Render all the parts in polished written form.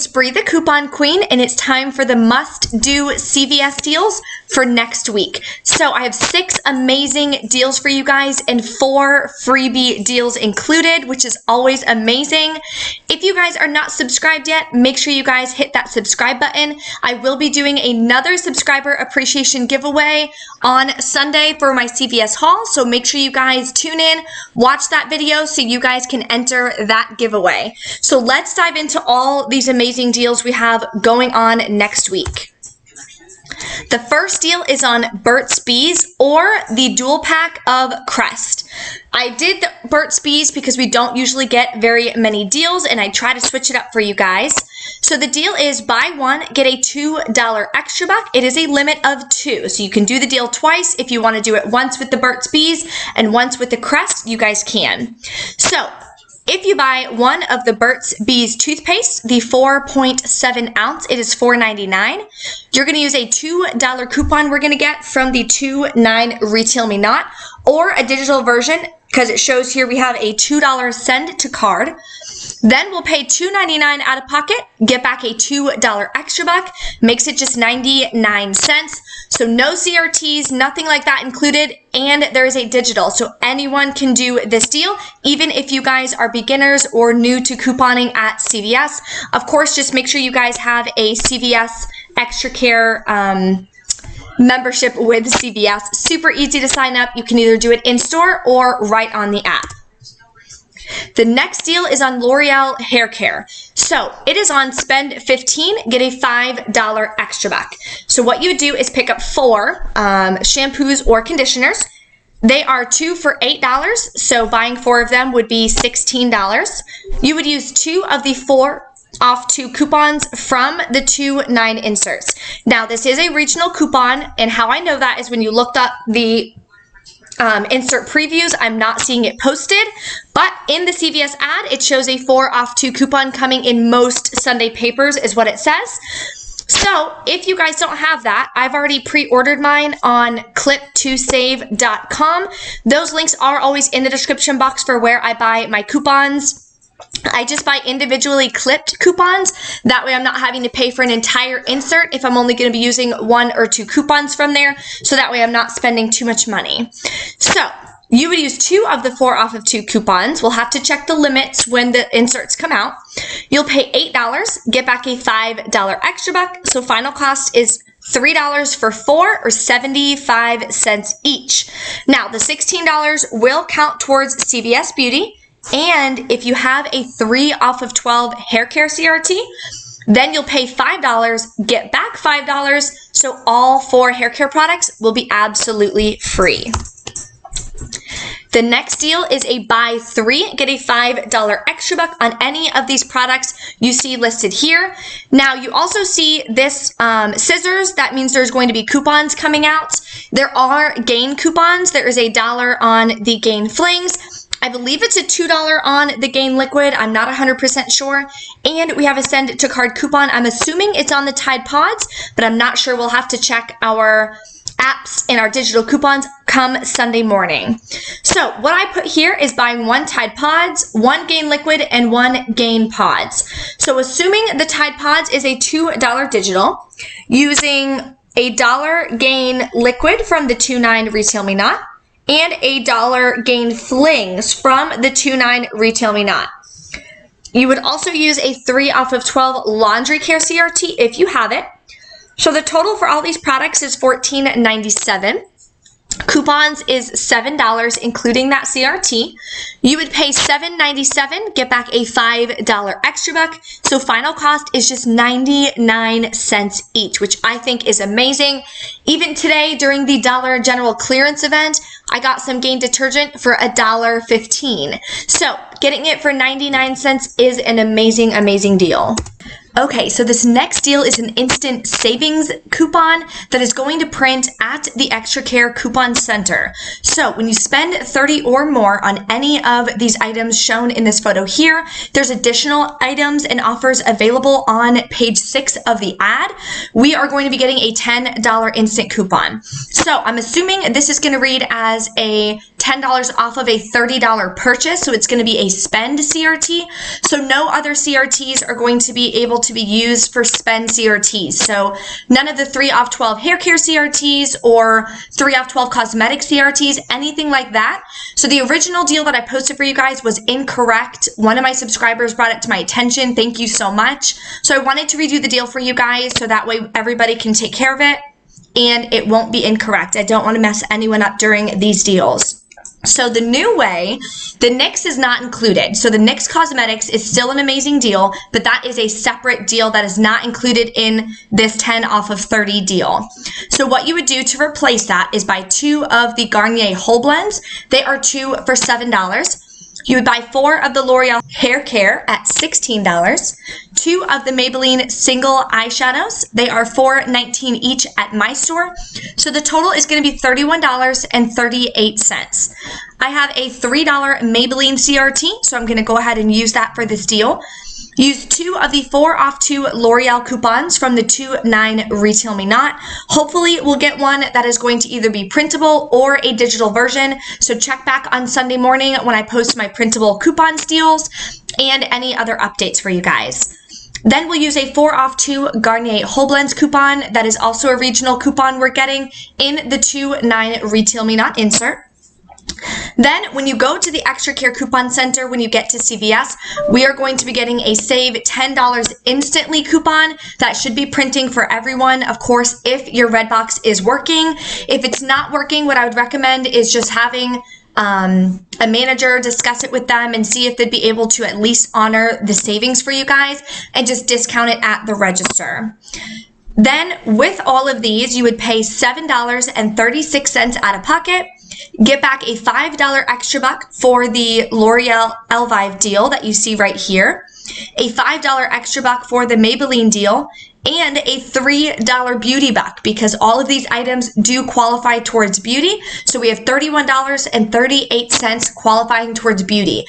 Bree the Coupon Queen, and it's time for the must-do CVS deals for next week. So I have 6 amazing deals for you guys and 4 freebie deals included, which is always amazing. If you guys are not subscribed yet, make sure you guys hit that subscribe button. I will be doing another subscriber appreciation giveaway on Sunday for my CVS haul, so make sure you guys tune in, watch that video so you guys can enter that giveaway. So let's dive into all these amazing deals we have going on next week. The first deal is on Burt's Bees or the dual pack of Crest. I did the Burt's Bees because we don't usually get very many deals, and I try to switch it up for you guys. So the deal is buy one, get a $2 extra buck. It is a limit of 2, so you can do the deal twice. If you want to do it once with the Burt's Bees and once with the Crest, you guys can. So if you buy one of the Burt's Bees toothpaste, the 4.7 ounce, it is $4.99. You're going to use a $2 coupon we're going to get from the 2.9 Retail Me Not, or a digital version, because it shows here we have a $2 send to card. Then we'll pay $2.99 out of pocket, get back a $2 extra buck, makes it just 99 cents. So no CRTs, nothing like that included, and there is a digital. So anyone can do this deal, even if you guys are beginners or new to couponing at CVS. Of course, just make sure you guys have a CVS Extra Care membership with CVS. Super easy to sign up. You can either do it in store or right on the app. The next deal is on L'Oreal Hair Care. So it is on spend 15, get a $5 extra buck. So what you do is pick up 4 shampoos or conditioners. They are 2 for $8, so buying 4 of them would be $16. You would use 2 of the 4 off 2 coupons from the 2.9 inserts. Now this is a regional coupon, and how I know that is when you looked up the insert previews, I'm not seeing it posted, but in the CVS ad, it shows a 4 off 2 coupon coming in most Sunday papers is what it says. So if you guys don't have that, I've already pre-ordered mine on clip2save.com. Those links are always in the description box for where I buy my coupons. I just buy individually clipped coupons. That way I'm not having to pay for an entire insert if I'm only going to be using 1 or 2 coupons from there. So that way I'm not spending too much money. So you would use 2 of the 4 off of 2 coupons. We'll have to check the limits when the inserts come out. You'll pay $8, get back a $5 extra buck. So final cost is $3 for 4 or 75 cents each. Now the $16 will count towards CVS Beauty. And if you have a 3 off of 12 hair care CRT, then you'll pay $5, get back $5, so all 4 hair care products will be absolutely free. The next deal is a buy 3, get a $5 extra buck on any of these products you see listed here. Now you also see this scissors. That means there's going to be coupons coming out. There are Gain coupons. There is a $1 on the Gain Flings. I believe it's a $2 on the Gain Liquid. I'm not 100% sure. And we have a send to card coupon. I'm assuming it's on the Tide Pods, but I'm not sure. We'll have to check our apps and our digital coupons come Sunday morning. So what I put here is buying 1 Tide Pods, 1 Gain Liquid, and 1 Gain Pods. So assuming the Tide Pods is a $2 digital, using a $1 Gain Liquid from the 2.9 Retail Me Not, and a $1 Gain Flings from the 2.9 Retail Me Not. You would also use a 3 off of 12 laundry care CRT if you have it. So the total for all these products is $14.97. Coupons is $7, including that CRT. You would pay $7.97, get back a $5 extra buck. So final cost is just 99 cents each, which I think is amazing. Even today during the Dollar General clearance event, I got some Gain detergent for $1.15. So getting it for 99 cents is an amazing, amazing deal. Okay, so this next deal is an instant savings coupon that is going to print at the Extra Care Coupon Center. So when you spend $30 or more on any of these items shown in this photo here, there's additional items and offers available on page 6 of the ad. We are going to be getting a $10 instant coupon. So I'm assuming this is going to read as a $10 $10 off of a $30 purchase, so it's going to be a spend CRT. So no other CRTs are going to be able to be used for spend CRTs. So none of the 3 off 12 hair care CRTs or 3 off 12 cosmetic CRTs, anything like that. So the original deal that I posted for you guys was incorrect. One of my subscribers brought it to my attention. Thank you so much. So I wanted to redo the deal for you guys so that way everybody can take care of it and it won't be incorrect. I don't want to mess anyone up during these deals. So the new way, the NYX is not included. So the NYX Cosmetics is still an amazing deal, but that is a separate deal that is not included in this 10 off of 30 deal. So what you would do to replace that is buy 2 of the Garnier Whole Blends. They are 2 for $7. You would buy 4 of the L'Oreal Hair Care at $16. 2 of the Maybelline Single Eyeshadows. They are $4.19 each at my store. So the total is going to be $31.38. I have a $3 Maybelline CRT, so I'm going to go ahead and use that for this deal. Use 2 of the 4 off 2 L'Oreal coupons from the 2.9 Retail Me Not. Hopefully we'll get one that is going to either be printable or a digital version. So check back on Sunday morning when I post my printable coupons deals and any other updates for you guys. Then we'll use a 4 off 2 Garnier Whole Blends coupon. That is also a regional coupon we're getting in the 2.9 Retail Me Not insert. Then when you go to the Extra Care Coupon Center, when you get to CVS, we are going to be getting a save $10 instantly coupon that should be printing for everyone, of course, if your Redbox is working. If it's not working, what I would recommend is just having a manager discuss it with them and see if they'd be able to at least honor the savings for you guys and just discount it at the register. Then with all of these, you would pay $7.36 out of pocket. Get back a $5 extra buck for the L'Oreal Elvive deal that you see right here, a $5 extra buck for the Maybelline deal, and a $3 beauty buck because all of these items do qualify towards beauty. So we have $31.38 qualifying towards beauty.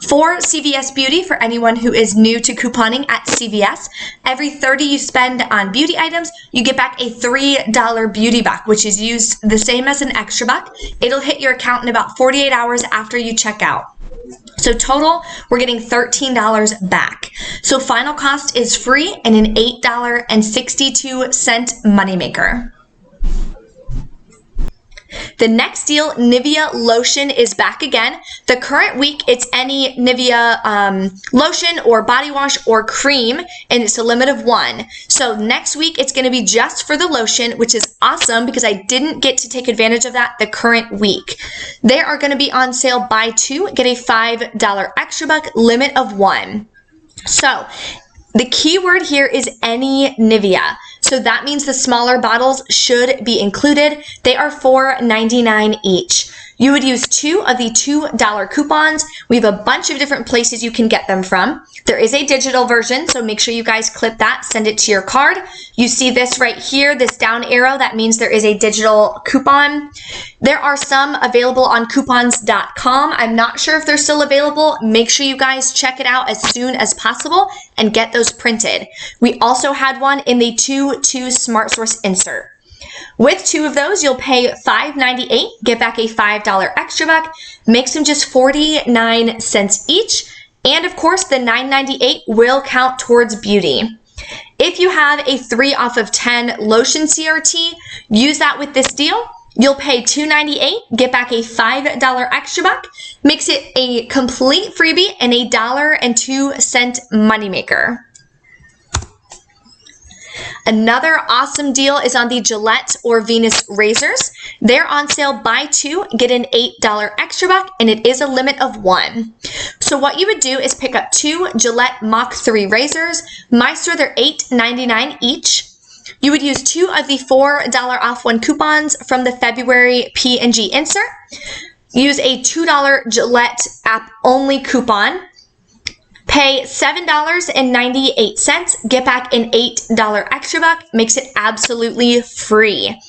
For CVS Beauty, for anyone who is new to couponing at CVS, every $30 you spend on beauty items, you get back a $3 beauty buck, which is used the same as an extra buck. It'll hit your account in about 48 hours after you check out. So total, we're getting $13 back. So final cost is free and an $8.62 moneymaker. The next deal, Nivea Lotion, is back again. The current week, it's any Nivea lotion or body wash or cream, and it's a limit of 1. So next week, it's going to be just for the lotion, which is awesome because I didn't get to take advantage of that the current week. They are going to be on sale, buy 2, get a $5 extra buck, limit of 1. So the key word here is any Nivea. So that means the smaller bottles should be included. They are $4.99 each. You would use 2 of the $2 coupons. We have a bunch of different places you can get them from. There is a digital version, so make sure you guys clip that, send it to your card. You see this right here, this down arrow, that means there is a digital coupon. There are some available on coupons.com. I'm not sure if they're still available. Make sure you guys check it out as soon as possible and get those printed. We also had one in the 2-2 Smart Source insert. With 2 of those, you'll pay $5.98, get back a $5 extra buck, makes them just 49 cents each. And of course, the $9.98 will count towards beauty. If you have a 3 off of 10 lotion CRT, use that with this deal. You'll pay $2.98, get back a $5 extra buck, makes it a complete freebie and a $1.02 moneymaker. Another awesome deal is on the Gillette or Venus razors. They're on sale, buy 2, get an $8 extra buck, and it is a limit of 1. So what you would do is pick up 2 Gillette Mach 3 razors. My store, they're $8.99 each. You would use 2 of the $4 off 1 coupons from the February P&G insert. Use a $2 Gillette app only coupon. Pay $7.98, get back an $8 extra buck, makes it absolutely free.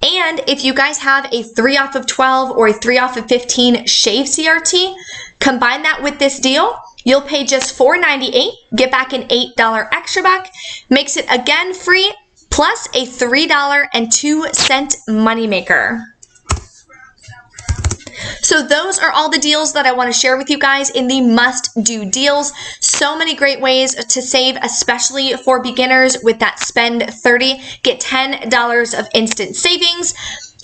And if you guys have a 3 off of 12 or a 3 off of 15 shave CRT, combine that with this deal, you'll pay just $4.98, get back an $8 extra buck, makes it again free, plus a $3.02 moneymaker. So those are all the deals that I want to share with you guys in the must-do deals. So many great ways to save, especially for beginners with that spend $30, get $10 of instant savings.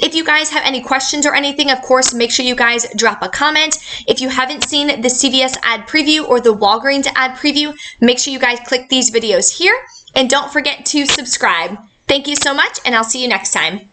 If you guys have any questions or anything, of course, make sure you guys drop a comment. If you haven't seen the CVS ad preview or the Walgreens ad preview, make sure you guys click these videos here. And don't forget to subscribe. Thank you so much, and I'll see you next time.